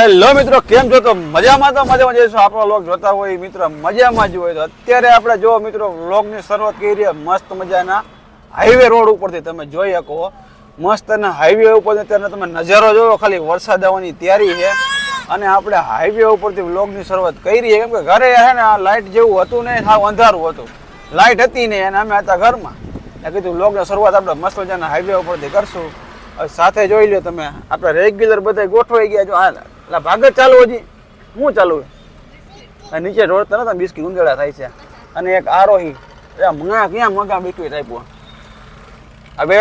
Hello મિત્રો, કેમ છો? તો મજામાં જઈશું. આપણો વ્લોગ જોતા હોય મિત્રો મજામાં જ હોય. તો અત્યારે આપણે જો મિત્રો વ્લોગની શરૂઆત કરી રહ્યા મસ્ત મજાના હાઈવે રોડ ઉપરથી. તમે જોઈ શકો મસ્તના હાઈવે ઉપર અત્યારે તમે નજારો જોવો, ખાલી વરસાદ આવવાની તૈયારી છે. અને આપણે હાઈવે ઉપરથી વ્લોગની શરૂઆત કરી છે, કેમ કે ઘરે છે ને લાઇટ જેવું હતું નહીં, સાવ અંધારું હતું, લાઇટ હતી નહીં અને અમે હતા ઘરમાં. એ કીધું વ્લોગની શરૂઆત આપણે મસ્ત મજાના હાઈવે ઉપરથી કરશું. સાથે જોઈ લો તમે, આપણે રેગ્યુલર બધા ગોઠવાઈ ગયા. જો એટલે ભાગત ચાલુ, હજી હું ચાલુ નીચે ઢોળતા નતા, બિસ્કીટ ઉંદેડા થાય છે. અને એક આરોહી ક્યાં મગા બિસ્કીટ આપ્યો. હવે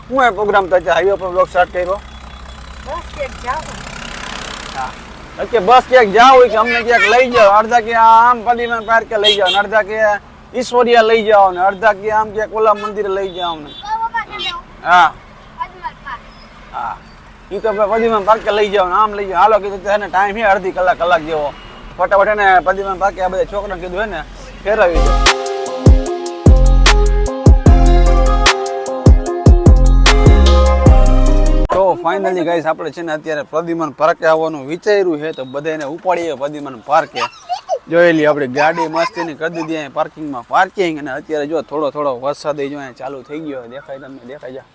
હું એ પ્રોગ્રામ થાય છે હાઈવે પર બ્લોગ સ્ટાર્ટ કર્યો. હા કે બસ ક્યાંક જાવ હોય કે અમને ક્યાંક લઈ જાઓ. અડધા કે આમ પદીમાં પાર્કે લઈ જાઓ, અડધા કે ઈશ્વરિયા લઈ જાઓ ને અડધા કે આમ ક્યાંક ઓલા મંદિરે લઈ જાઓ ને. હા હા, એ તો પદીમાં પાર્કે લઈ જાઓ ને આમ લઈ જાઓ. હાલો કીધું એને ટાઈમ છે અડધી કલાક જેવો. ફટાફટ એને પદીમાં પાર્કે આ બધા છોકરાને કીધું એને ફેરવી દો. તો ફાઇનલી ગાઈસ આપણે છે ને અત્યારે પ્રદ્યુમન પાર્કે આવવાનું વિચાર્યું છે. તો બધાને ઉપાડીએ પ્રદ્યુમન પાર્કે. જોઈ લઈએ આપણી ગાડી મસ્તીની કરી દીધી અહીંયા પાર્કિંગમાં પાર્કિંગ. અને અત્યારે જો થોડો વરસાદ જો અહીંયા ચાલુ થઈ ગયો, દેખાય તમને, દેખાય જા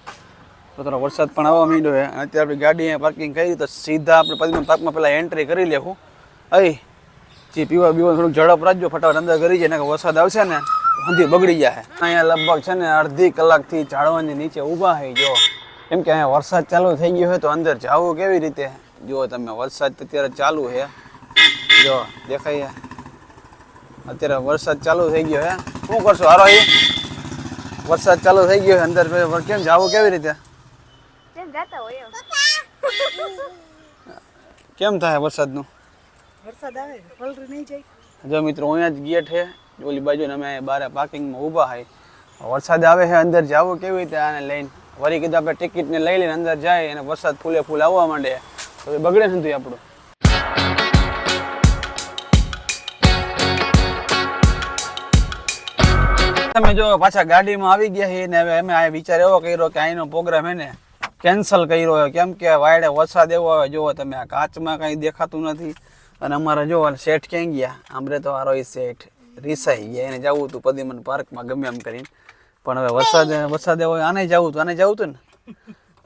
તો થોડો વરસાદ પણ આવવા માંડ્યો છે. અત્યારે આપણી ગાડી અહીંયા પાર્કિંગ કરી તો સીધા આપણે પ્રદ્યુમન પાર્કમાં પહેલાં એન્ટ્રી કરી લેવું. અહીં જે પીવા થોડુંક ઝડપ રાખજો, ફટાફટ અંદર કરી જાય ને વરસાદ આવશે ને હંધી બગડી જાય. અહીંયા લગભગ છે ને અડધી કલાકથી ઝાડવાની નીચે ઊભા થઈ જો, કેમ કે અહીંયા વરસાદ ચાલુ થઈ ગયો હોય તો અંદર જવું કેવી રીતે. જુઓ તમે, વરસાદ અત્યારે ચાલુ છે, જો દેખાય અત્યારે વરસાદ ચાલુ થઈ ગયો હે. શું કરશો હારો? એ વરસાદ ચાલુ થઈ ગયો છે, અંદર કેમ જવું કેવી રીતે? કેમ થાય વરસાદનું? વરસાદ આવે પલરી નહીં જાય. જો મિત્રો અહીંયા જ ગેટ છે ઓલી બાજુ ને અમે અહીંયા બહાર પાર્કિંગમાં ઊભા હોય. વરસાદ આવે છે, અંદર જવું કેવી રીતે આને લઈને? વળી કીધું આપણે ટિકિટને લઈ લઈને અંદર જાય અને વરસાદ ફૂલ આવવા માંડે તો બગડે નથી આપણું. તમે જો પાછા ગાડીમાં આવી ગયા છે ને હવે અમે આ વિચાર એવો કર્યો કે અહીંનો પ્રોગ્રામ એને કેન્સલ કર્યો, કેમ કે વાયડે વરસાદ એવો આવે. જુઓ તમે, આ કાચમાં કંઈ દેખાતું નથી. અને અમારે જો શેઠ ક્યાં ગયા? આમરે તો આરો શેઠ રીસાઈ ગયા, એને જવું હતું પ્રદ્યુમન પાર્કમાં ગમે એમ કરીને. પણ હવે વરસાદ એવો આને જવું હતું ને,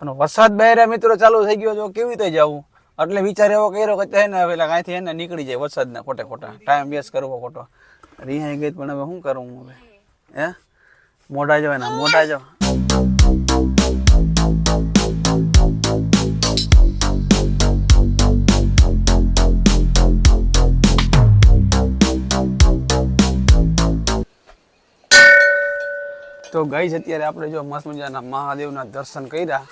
પણ વરસાદ બહાર મિત્રો ચાલુ થઈ ગયો, જો કેવી રીતે જવું. એટલે વિચાર એવો કર્યો કે ને પેલા કાંઈથી એને નીકળી જાય વરસાદના ખોટા ટાઈમ વેસ્ટ કરવો ખોટો. રિહાઈ ગઈ પણ હવે શું કરું હવે? હે મોઢા જો એના મોઢા જો. તો ગાઈસ અત્યારે આપણે જો મસ્ત મજાના મહાદેવના દર્શન કર્યા.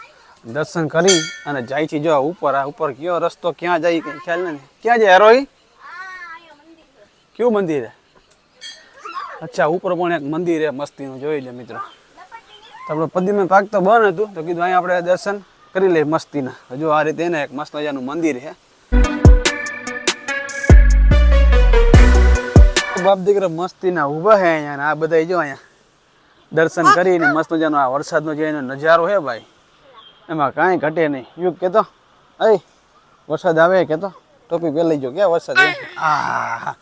દર્શન કરી અને જાય છે જો ઉપર કયો રસ્તો ક્યાં જાય કઈ ખ્યાલ નથી. ક્યાં જાય હરોઈ? કયું મંદિર હે? અચ્છા, ઉપર પણ એક મંદિર હે મસ્તીનું, જોઈ લે મિત્રો. તો આપણે પ્રદ્યુમન પાર્ક તો બંધ હતું તો કીધું અહીંયા આપણે દર્શન કરી લઈએ મસ્તીના. હજુ આ રીતે એને એક મસ્ત મજાનું મંદિર છે. બાપ દીકરા મસ્તીના ઊભા છે અહીંયા. આ બધા જો અહીંયા દર્શન કરીને મસ્ત મજાનો આ વરસાદનો જે એનો નજારો છે ભાઈ, એમાં કાંઈ ઘટે નહીં. યુગ કહેતો અય વરસાદ આવે કહેતો ટોપી પહેરી જો, ક્યાં વરસાદ? હા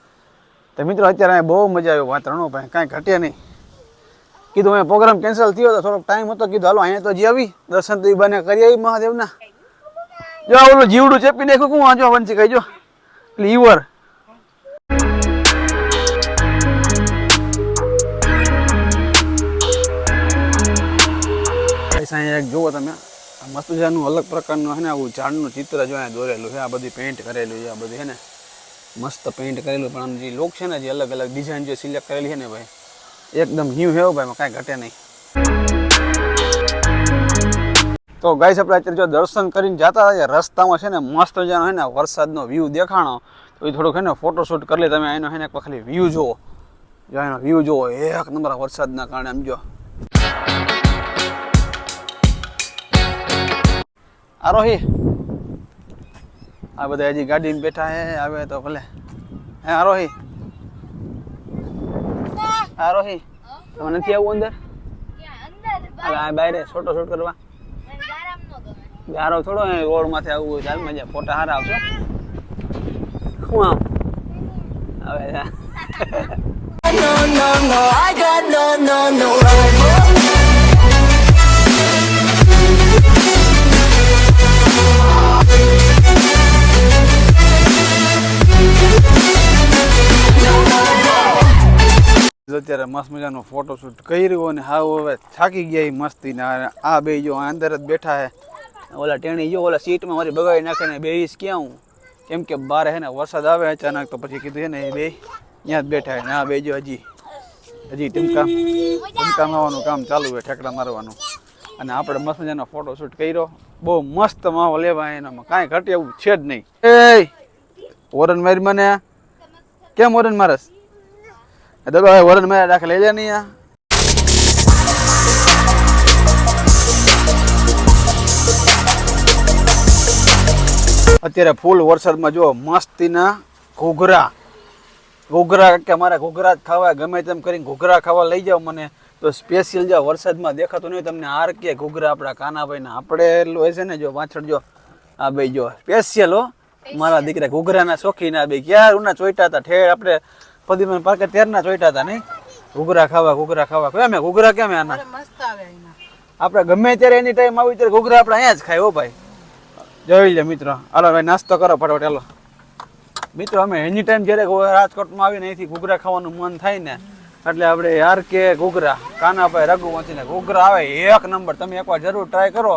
તો મિત્રો અત્યારે અહીંયા બહુ મજા આવ્યો વાતાવરણ ભાઈ, કાંઈ ઘટે નહીં. કીધું અહીંયા પ્રોગ્રામ કેન્સલ થયો હતો, થોડોક ટાઈમ હતો, કીધું હાલો અહીંયા તો જે આવી દર્શન તો બને કરી આવી મહાદેવના. જો ઓલું જીવડું ચેપી નાખ્યું કોણ? વાંચો વંચી કહીજો એટલે ઈવર. એક જુઓ તમે, મસ્ત મજાનું અલગ પ્રકારનું છે ને આવું ઝાડનું ચિત્ર જો અહીંયા દોરેલું છે. આ બધી પેઇન્ટ કરેલું છે, આ બધી છે ને મસ્ત પેઇન્ટ કરેલું. પણ આમ જે લોક છે ને જે અલગ અલગ ડિઝાઇન જે સિલેક્ટ કરેલી છે ને ભાઈ, એકદમ ન્યૂ છે ભાઈ, કાંઈ ઘટે નહીં. તો ગાઈસ આપણે અત્યારે જો દર્શન કરીને જતા હતા રસ્તામાં છે ને મસ્ત મજાનો છે ને વરસાદનો વ્યૂ દેખાણો. તો એ થોડુંક છે ને ફોટોશૂટ કરી લે તમે. એનો છે ને ખાલી વ્યૂ જુઓ, જો એનો વ્યૂ જુઓ, એક નંબર વરસાદના કારણે. આમ જો આરોહી, આ બધા હજી ગાડીમાં બેઠા હે, આવે તો ભલે. હે આરોહી, તમે નથી આવવું અંદર? બહાર ફોટો શૂટ કરવા ગારો થોડો રોડ માંથી આવવું હોય, ચાલ મજા, ફોટા સારા આવશે. હું આમ હવે અત્યારે મસ્ત મજાનો ફોટોશૂટ કર્યો અને હાવ હવે થાકી ગયા મસ્તી ને આ બે જો અંદર જ બેઠા હે ઓલા ટેણી જો ઓલા સીટમાં મારી બગાડી નાખે ને બેહીશ ક્યાં હું કેમ કે બહાર હે ને વરસાદ આવે અચાનક તો પછી કીધું હે ને એ બે ત્યાં જ બેઠા હે ને આ બે જો હજી ટીમકા મારવાનું કામ ચાલુ હોય ઠેકડા મારવાનું અને આપણે મસ્ત મજાનો ફોટોશૂટ કર્યો બહુ મસ્ત માહોલ લેવા એનામાં કાંઈ ઘટે એવું છે જ નહીં એ ઓરન મારી મને કેમ ઓરન મારસ દબા હવે વરણ મેં દાખલ લઈ લે નહીં આ અત્યારે ફૂલ વરસાદમાં જો મસ્તીના ઘૂઘરા કે મારે ઘૂઘરા જ ખાવા ગમે તેમ કરીને ઘૂઘરા ખાવા લઈ જાઓ મને તો સ્પેશિયલ જો વરસાદમાં દેખાતું નહીં તમને આર કે ઘૂઘરા આપણા કાનાભાઈને આપણે એટલું હોય છે ને જો પાછળ જો આ બે જો સ્પેશિયલ હો મારા દીકરા ઘૂઘરાના શોખીન આ બે ક્યાં ઉના ચોઈટા હતા ઠેર આપણે પદીમાન પાર્કે ત્યારના ચોઈટા હતા નહીં ઘૂઘરા ખાવા કેમ ઘૂઘરા કેમ આના મસ્ત આવે એના આપણે ગમે ત્યારે એની ટાઈમ આવી ત્યારે ઘૂઘરા આપણે અહીંયા જ ખાય હો ભાઈ જોઈ લે મિત્રો હાલો ભાઈ નાસ્તો કરો ફટાફટ હાલો મિત્રો અમે એની ટાઈમ જ્યારે રાજકોટમાં આવીને અહીંથી ઘૂઘરા ખાવાનું મન થાય ને એટલે આપણે યાર કે ઘૂઘરા કાનાભાઈ રઘુવંશીને ઘૂઘરા આવે એક નંબર તમે એકવાર જરૂર ટ્રાય કરો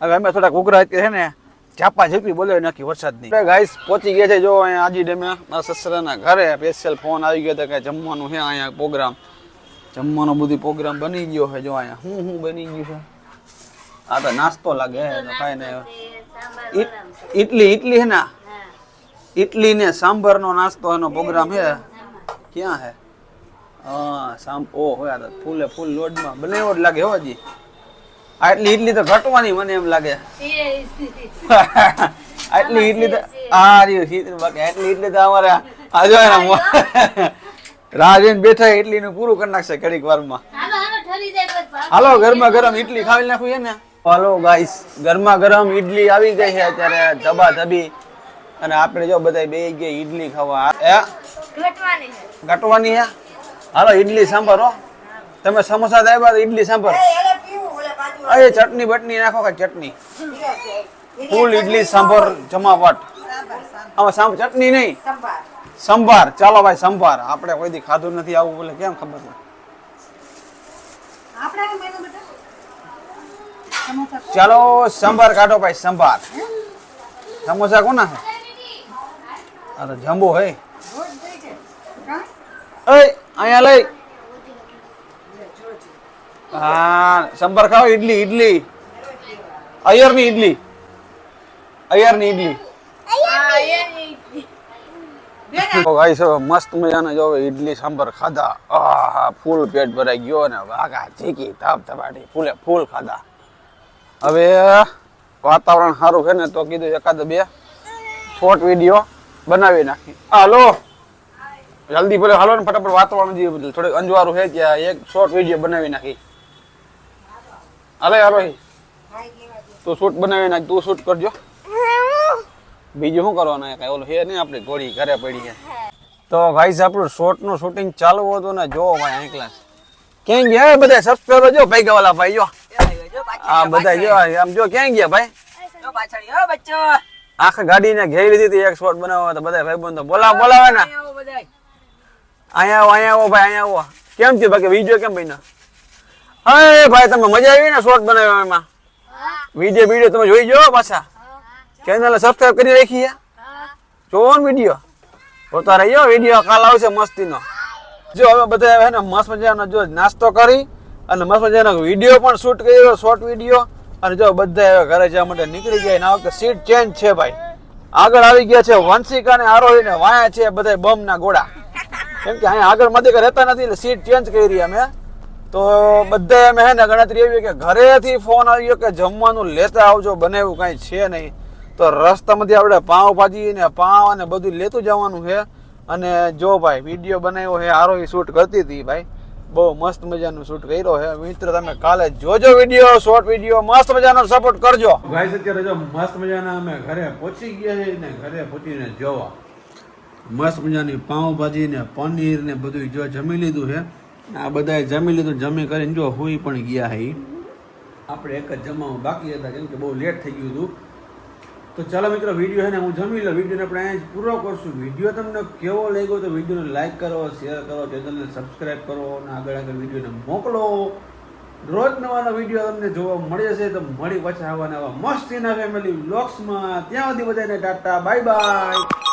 હવે અમે થોડા ઘૂઘરા અત્યારે છે ને ચાપા ઝીપી બોલાવી નાખી વરસાદની ગાઈસ પહોંચી ગયા છે જો અહીંયા આજી ડેમે મારા સસરાના ઘરે સ્પેશિયલ ફોન આવી ગયો હતો કે જમવાનું છે અહીંયા પ્રોગ્રામ જમવાનો બધું પ્રોગ્રામ બની ગયો છે જો અહીંયા હું બની ગયું છે આ તો નાસ્તો લાગે ખાઈ ને ઇડલી હે ના ઇડલી ને સાંભરનો નાસ્તો એનો પ્રોગ્રામ છે ક્યાં હે હા ઓ હોય તો ફૂલે ફૂલ લોડમાં બનાવ્યો જ લાગે હો હજી આટલી ઇડલી તો ઘટવાની મને એમ લાગે આટલી ઇડલી તો આટલી ઇડલી તો અમારે આજો રાહ જોઈને બેઠા ઇડલી નું પૂરું કરી નાખશે ઘડીક વારમાં હાલો ગરમા ગરમ ઇડલી ખાવી નાખું છે ને હાલો ગાઈસ ગરમા ગરમ ઇડલી આવી ગઈ છે અત્યારે ધબાધબી અને આપણે જો બધા બે ગયા ઇડલી ખાવા ઘટવાની હે હાલો ઇડલી સાંભર હો તમે સમોસા આવ્યા ઇડલી સાંભર અરે ચટણી બટની નાખો કે ચટણી ફૂલ ઇડલી સાંભર જમાવટ આમાં ચટણી નહીં સંભાર ચાલો ભાઈ સંભાર આપણે કોઈ દી ખાધું નથી આવું બોલે કેમ ખબર ચાલો સંભાર કાઢો ભાઈ સંભાર સમોસા કોના છે અરે જમ્બો હે અહીંયા લઈ હા સંભાર ખાઓ ઇડલી અયરની ઇડલી ગાઈસ મસ્ત મજાના જો ઇડલી સાંભર ખાધા આહા ફૂલ પેટ ભરાઈ ગયો ને વાગા ચીકી તાપ તપાટી ફૂલે ફૂલ ખાધા હવે વાતાવરણ સારું છે ને તો કીધું એકાદ બે શોર્ટ વિડીયો બનાવી નાખી હાલો જલ્દી બોલે હાલો ને ફટાફટ વાતાવરણ જે થોડું અંજવારું છે કે એક શોર્ટ વિડીયો બનાવી નાખી હાલો તું શૂટ બનાવી નાખ તું શૂટ કરજો બીજું શું કરવાનું કઈ ઓલું છે નહીં આપણી ઘોડી ઘરે પડી છે તો ગાઈસ આપણું શોર્ટ નું શૂટિંગ ચાલુ હતું ને જો ભાઈ આંકલા ક્યાં ગયા બધા સબસ્ક્રાઇબર જો ભાઈ વાળા ભાઈ જો આ બધા જો આમ જો ક્યાં ગયા ભાઈ આખા ગાડી ને ઘેરી લીધી હતી એક શોર્ટ બનાવવા તો બધા ભાઈ બંધો બોલાવે ને અહીંયા આવો ભાઈ અહીંયા આવો કેમ થયું બાકી વિડીયો કેમ બન્યો હા ભાઈ તમે મજા આવી ને શોર્ટ બનાવવામાં વિડીયો તમે જોઈ જો પાછા ચેનલ સબસ્ક્રાઇબ કરી રાખી જોવો ને વિડીયો હોતા રહ્યો વિડીયો કાલ આવશે મસ્તીનો જો હવે બધા હે ને મસ્ત મજાનો જો નાસ્તો કરી અને મસ્ત મજાનો વિડીયો પણ શૂટ કર્યો શોર્ટ વિડીયો અને જો બધા હવે ઘરે જવા માટે નીકળી ગયા ને આ વખતે સીટ ચેન્જ છે ભાઈ આગળ આવી ગયા છે વંશિકા ને આરોહી ને વાયા છે બધા બમ ના ગોળા કેમ કે અહીંયા આગળ મધ્ય રહેતા નથી એટલે સીટ ચેન્જ કરી અમે તો બધા અમે હે ને ગણતરી એવી કે ઘરેથી ફોન આવ્યો કે જમવાનું લેતા આવજો બનાવ્યું કાંઈ છે નહીં તો રસ્તામાંથી આપણે પાવભાજી ને પાવ અને બધું લેતું જવાનું છે અને જો ભાઈ વિડીયો બનાવ્યો છે આરોહી શૂટ કરતી હતી ભાઈ બહુ મસ્ત મજાનું શૂટ કર્યો છે મિત્ર તમે કાલે જોજો વિડીયો શોર્ટ વિડીયો મસ્ત મજાનો સપોર્ટ કરજો ગાઈસ અત્યારે જો મસ્ત મજાના અમે ઘરે પહોંચી ગયા છે ને ઘરે પહોંચીને જોવા મસ્ત મજાની પાઉંભાજી ને પનીર ને બધું જો જમી લીધું છે. આ બધાએ જમી લીધું, જમી કરીને જો હુઈ પણ ગયા હે. આપણે એક જ જમવાનું બાકી હતા કેમ કે બહુ લેટ થઈ ગયું હતું. તો ચાલો મિત્રો વિડીયો છે ને હું જમી લઉં. વિડીયોને આપણે અહીંયા જ પૂરો કરશું. વિડીયો તમને કેવો લાગ્યો તો વિડીયોને લાઈક કરો, શેર કરો, ચેનલને સબસ્ક્રાઈબ કરો અને આગળ વિડીયોને મોકલો. રોજ નવા વિડીયો તમને જોવા મળી જશે. તો મળી પાછા આવવાના આવા મસ્તીના ફેમિલી વ્લોગ્સમાં. ત્યાં સુધી બધાને ટાટા બાય બાય.